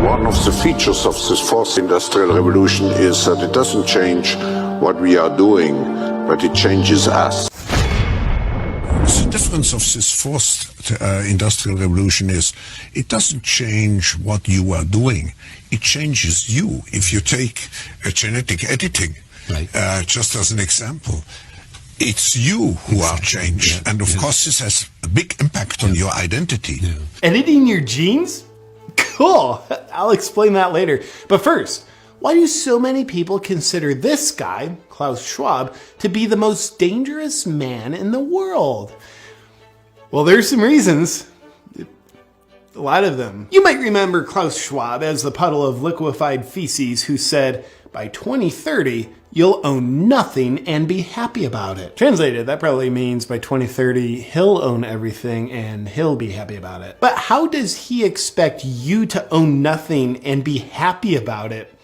One of the features of this fourth industrial revolution is that it doesn't change what we are doing, but it changes us. The difference of this fourth industrial revolution is it doesn't change what you are doing, it changes you. If you take genetic editing, right. Just as an example, it's you who are changed, and of course this has a big impact on your identity. Editing your genes? Cool, I'll explain that later. But first, why do so many people consider this guy, Klaus Schwab, to be the most dangerous man in the world? Well, there's some reasons. A lot of them. You might remember Klaus Schwab as the puddle of liquefied feces who said, by 2030, you'll own nothing and be happy about it. Translated, that probably means by 2030, he'll own everything and he'll be happy about it. But how does he expect you to own nothing and be happy about it?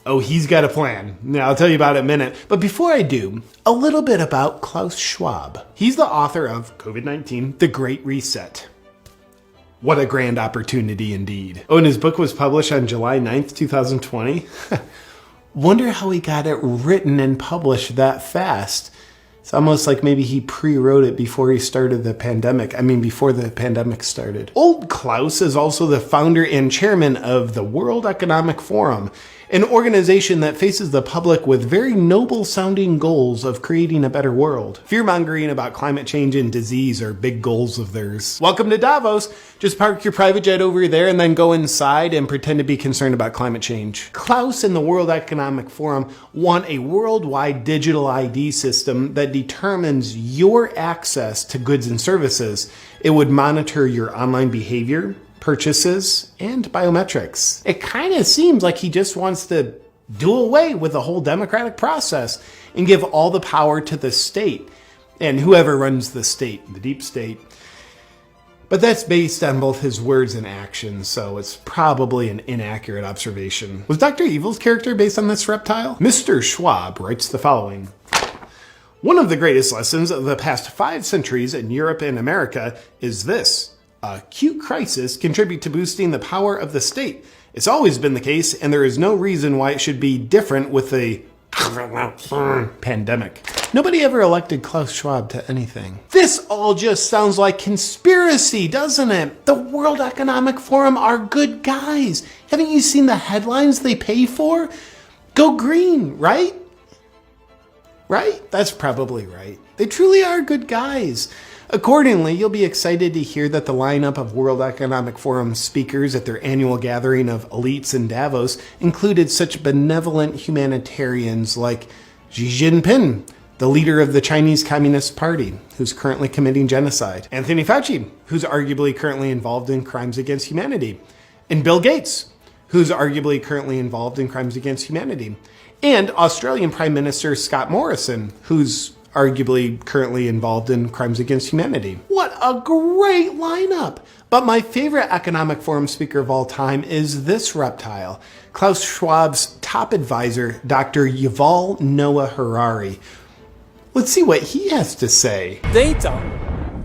Oh, he's got a plan. Now, I'll tell you about it in a minute. But before I do, a little bit about Klaus Schwab. He's the author of COVID-19, The Great Reset. What a grand opportunity indeed. Oh, and his book was published on July 9th, 2020. Wonder how he got it written and published that fast. It's almost like maybe he pre-wrote it before he started the pandemic. Before the pandemic started. Old Klaus is also the founder and chairman of the World Economic Forum, an organization that faces the public with very noble sounding goals of creating a better world. Fear-mongering about climate change and disease are big goals of theirs. Welcome to Davos. Just park your private jet over there and then go inside and pretend to be concerned about climate change. Klaus and the World Economic Forum want a worldwide digital ID system that determines your access to goods and services. It would monitor your online behavior, purchases, and biometrics. It kind of seems like he just wants to do away with the whole democratic process and give all the power to the state and whoever runs the state, the deep state. But that's based on both his words and actions, so it's probably an inaccurate observation. Was Dr. Evil's character based on this reptile? Mr. Schwab writes the following. One of the greatest lessons of the past 5 centuries in Europe and America is this. Acute crisis contribute to boosting the power of the state. It's always been the case, and there is no reason why it should be different with the pandemic. Nobody ever elected Klaus Schwab to anything. This all just sounds like conspiracy, doesn't it? The World Economic Forum are good guys. Haven't you seen the headlines they pay for? Go green, right? Right? That's probably right. They truly are good guys. Accordingly, you'll be excited to hear that the lineup of World Economic Forum speakers at their annual gathering of elites in Davos included such benevolent humanitarians like Xi Jinping, the leader of the Chinese Communist Party, who's currently committing genocide, Anthony Fauci, who's arguably currently involved in crimes against humanity, and Bill Gates, who's arguably currently involved in crimes against humanity, and Australian Prime Minister Scott Morrison, who's arguably currently involved in crimes against humanity. What a great lineup! But my favorite Economic Forum speaker of all time is this reptile, Klaus Schwab's top advisor, Dr. Yval Noah Harari. Let's see what he has to say. Data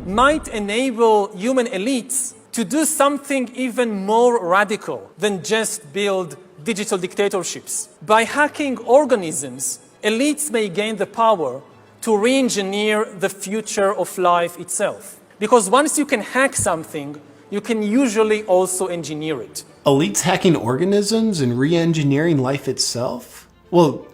might enable human elites to do something even more radical than just build digital dictatorships. By hacking organisms, elites may gain the power to re-engineer the future of life itself. Because once you can hack something, you can usually also engineer it. Elites hacking organisms and re-engineering life itself? Well,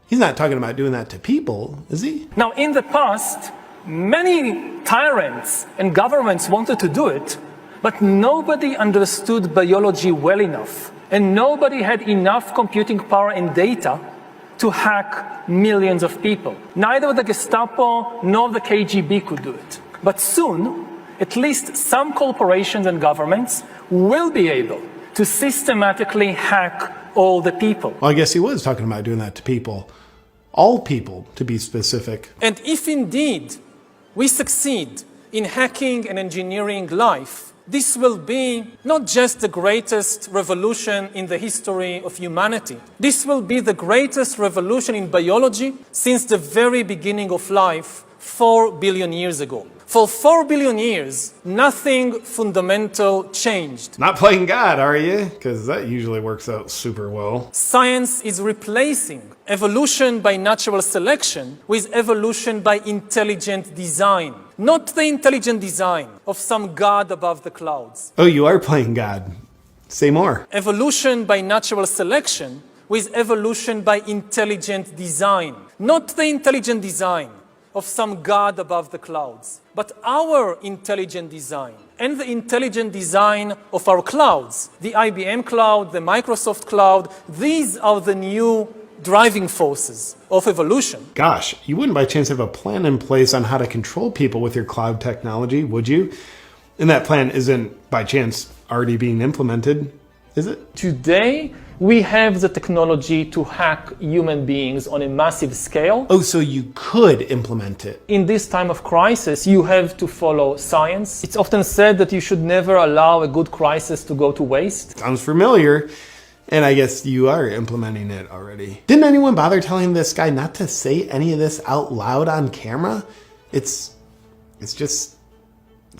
he's not talking about doing that to people, is he? Now, in the past, many tyrants and governments wanted to do it, but nobody understood biology well enough, and nobody had enough computing power and data to hack millions of people. Neither the Gestapo nor the KGB could do it. But soon, at least some corporations and governments will be able to systematically hack all the people. Well, I guess he was talking about doing that to people. All people, to be specific. And if indeed we succeed in hacking and engineering life, this will be not just the greatest revolution in the history of humanity. This will be the greatest revolution in biology since the very beginning of life 4 billion years ago. For 4 billion years, nothing fundamental changed. Not playing God, are you? Because that usually works out super well. Science is replacing evolution by natural selection with evolution by intelligent design. Not the intelligent design of some God above the clouds. Oh, you are playing God. Say more. Evolution by natural selection with evolution by intelligent design. Not the intelligent design of some God above the clouds, but our intelligent design and the intelligent design of our clouds. The IBM cloud, the Microsoft cloud, these are the new driving forces of evolution. Gosh, you wouldn't by chance have a plan in place on how to control people with your cloud technology, would you? And that plan isn't by chance already being implemented, is it? Today, we have the technology to hack human beings on a massive scale. Oh, so you could implement it. In this time of crisis, you have to follow science. It's often said that you should never allow a good crisis to go to waste. Sounds familiar. And I guess you are implementing it already. Didn't anyone bother telling this guy not to say any of this out loud on camera? It's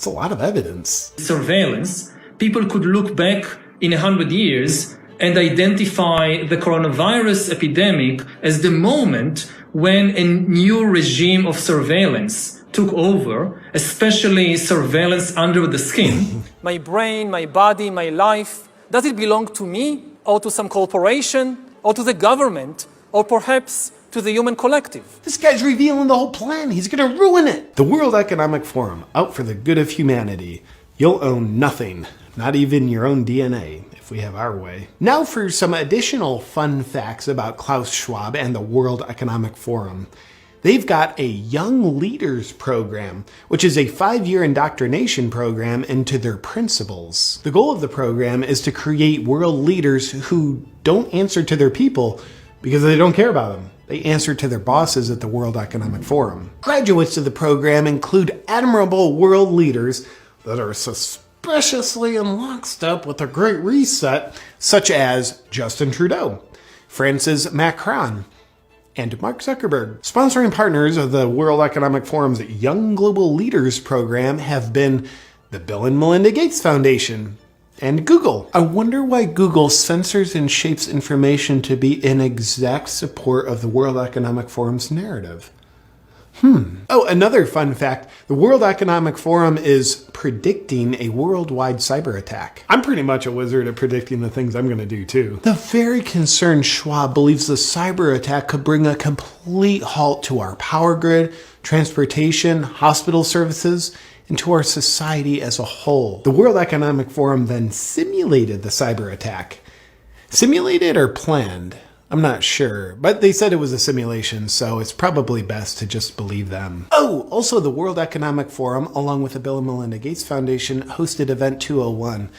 a lot of evidence. Surveillance, people could look back in 100 years and identify the coronavirus epidemic as the moment when a new regime of surveillance took over, especially surveillance under the skin. My brain, my body, my life, does it belong to me or to some corporation or to the government or perhaps to the human collective? This guy's revealing the whole plan. He's gonna ruin it. The World Economic Forum, out for the good of humanity. You'll own nothing, not even your own DNA, if we have our way. Now for some additional fun facts about Klaus Schwab and the World Economic Forum. They've got a Young Leaders Program, which is a 5-year indoctrination program into their principles. The goal of the program is to create world leaders who don't answer to their people because they don't care about them. They answer to their bosses at the World Economic Forum. Graduates of the program include admirable world leaders that are suspiciously in lockstep with the Great Reset, such as Justin Trudeau, Francis Macron, and Mark Zuckerberg. Sponsoring partners of the World Economic Forum's Young Global Leaders program have been the Bill and Melinda Gates Foundation and Google. I wonder why Google censors and shapes information to be in exact support of the World Economic Forum's narrative. Oh, another fun fact. The World Economic Forum is predicting a worldwide cyber attack. I'm pretty much a wizard at predicting the things I'm going to do too. The very concerned Schwab believes the cyber attack could bring a complete halt to our power grid, transportation, hospital services, and to our society as a whole. The World Economic Forum then simulated the cyber attack. Simulated or planned? I'm not sure, but they said it was a simulation, so it's probably best to just believe them. Oh, also the World Economic Forum, along with the Bill and Melinda Gates Foundation, hosted Event 201,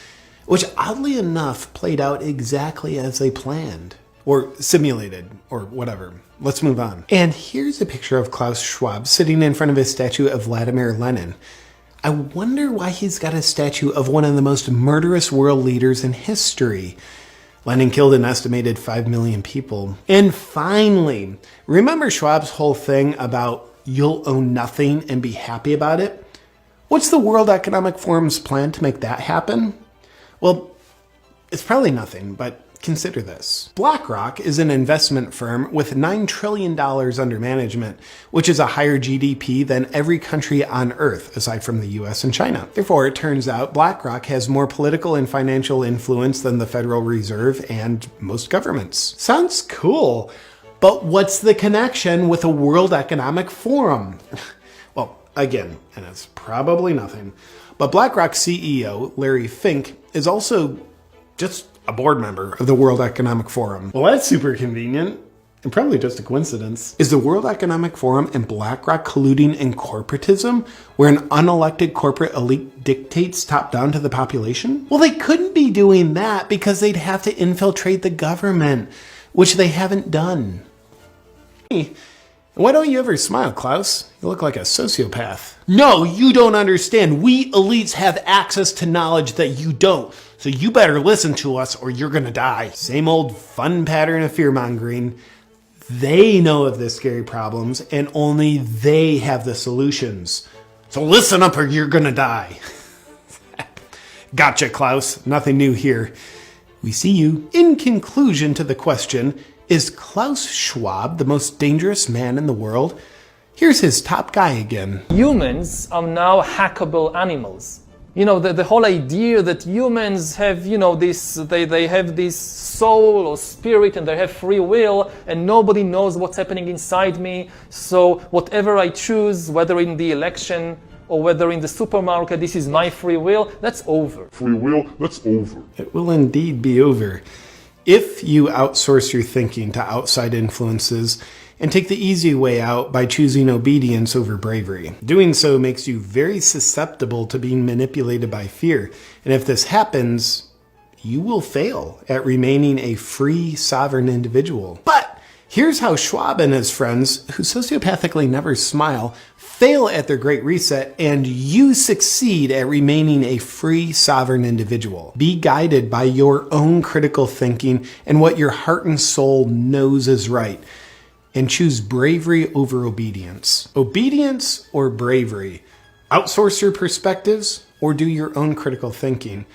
which oddly enough played out exactly as they planned. Or simulated, or whatever. Let's move on. And here's a picture of Klaus Schwab sitting in front of his statue of Vladimir Lenin. I wonder why he's got a statue of one of the most murderous world leaders in history. Lenin killed an estimated 5 million people. And finally, remember Schwab's whole thing about you'll own nothing and be happy about it? What's the World Economic Forum's plan to make that happen? Well, it's probably nothing, but consider this. BlackRock is an investment firm with $9 trillion under management, which is a higher GDP than every country on Earth, aside from the US and China. Therefore, it turns out BlackRock has more political and financial influence than the Federal Reserve and most governments. Sounds cool, but what's the connection with a World Economic Forum? Well, again, and it's probably nothing, but BlackRock CEO Larry Fink is also just a board member of the World Economic Forum. Well, that's super convenient, and probably just a coincidence. Is the World Economic Forum and BlackRock colluding in corporatism, where an unelected corporate elite dictates top down to the population? Well, they couldn't be doing that because they'd have to infiltrate the government, which they haven't done. Hey, why don't you ever smile, Klaus? You look like a sociopath. No, you don't understand. We elites have access to knowledge that you don't. So you better listen to us or you're gonna die. Same old fun pattern of fear-mongering. They know of the scary problems and only they have the solutions. So listen up or you're gonna die. Gotcha, Klaus. Nothing new here. We see you. In conclusion to the question, is Klaus Schwab the most dangerous man in the world? Here's his top guy again. Humans are now hackable animals. You know, the whole idea that humans have, you know, they have this soul or spirit and they have free will and nobody knows what's happening inside me. So whatever I choose, whether in the election or whether in the supermarket, this is my free will, that's over. Free will, that's over. It will indeed be over. If you outsource your thinking to outside influences and take the easy way out by choosing obedience over bravery. Doing so makes you very susceptible to being manipulated by fear. And if this happens, you will fail at remaining a free, sovereign individual. But here's how Schwab and his friends, who sociopathically never smile, fail at their great reset, and you succeed at remaining a free, sovereign individual. Be guided by your own critical thinking and what your heart and soul knows is right. And choose bravery over obedience. Obedience or bravery? Outsource your perspectives or do your own critical thinking?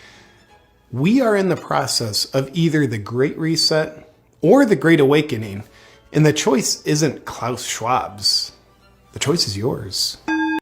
We are in the process of either the Great Reset or the Great Awakening, and the choice isn't Klaus Schwab's. The choice is yours.